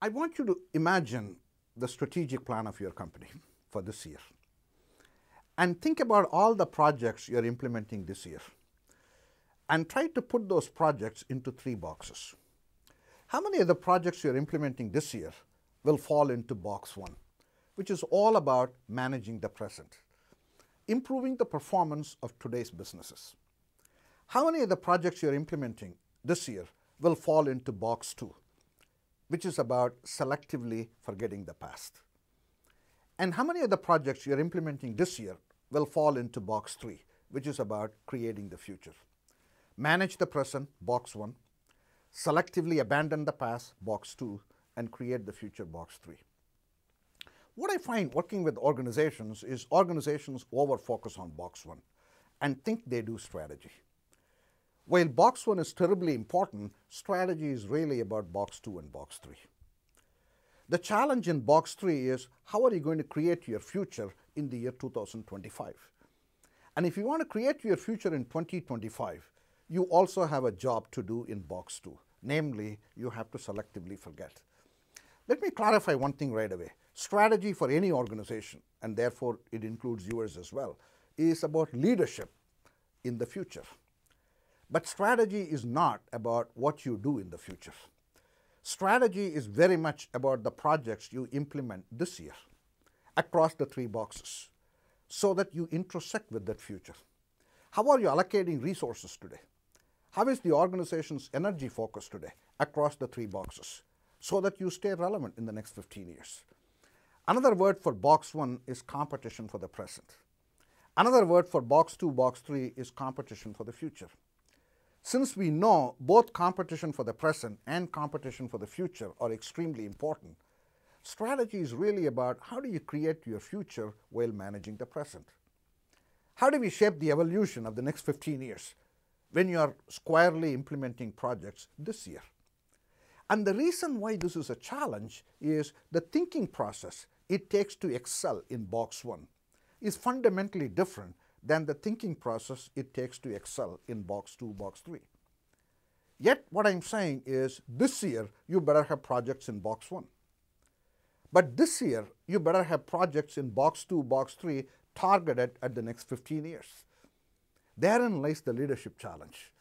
I want you to imagine the strategic plan of your company for this year. And think about all the projects you're implementing this year. And try to put those projects into 3 boxes. How many of the projects you're implementing this year will fall into box 1, which is all about managing the present, improving the performance of today's businesses? How many of the projects you're implementing this year will fall into box 2, which is about selectively forgetting the past? And how many of the projects you're implementing this year will fall into box 3, which is about creating the future? Manage the present, box 1, selectively abandon the past, box 2, and create the future, box 3. What I find working with organizations is organizations over-focus on box 1 and think they do strategy. While box 1 is terribly important, strategy is really about box 2 and box 3. The challenge in box 3 is how are you going to create your future in the year 2025? And if you want to create your future in 2025, you also have a job to do in box 2. Namely, you have to selectively forget. Let me clarify one thing right away. Strategy for any organization, and therefore it includes yours as well, is about leadership in the future. But strategy is not about what you do in the future. Strategy is very much about the projects you implement this year across the 3 boxes so that you intersect with that future. How are you allocating resources today? How is the organization's energy focus today across the 3 boxes so that you stay relevant in the next 15 years? Another word for box 1 is competition for the present. Another word for box 2, box 3 is competition for the future. Since we know both competition for the present and competition for the future are extremely important, strategy is really about how do you create your future while managing the present. How do we shape the evolution of the next 15 years when you are squarely implementing projects this year? And the reason why this is a challenge is the thinking process it takes to excel in box 1 is fundamentally different than the thinking process it takes to excel in box 2, box 3. Yet what I'm saying is this year you better have projects in box 1. But this year you better have projects in box 2, box 3 targeted at the next 15 years. Therein lies the leadership challenge.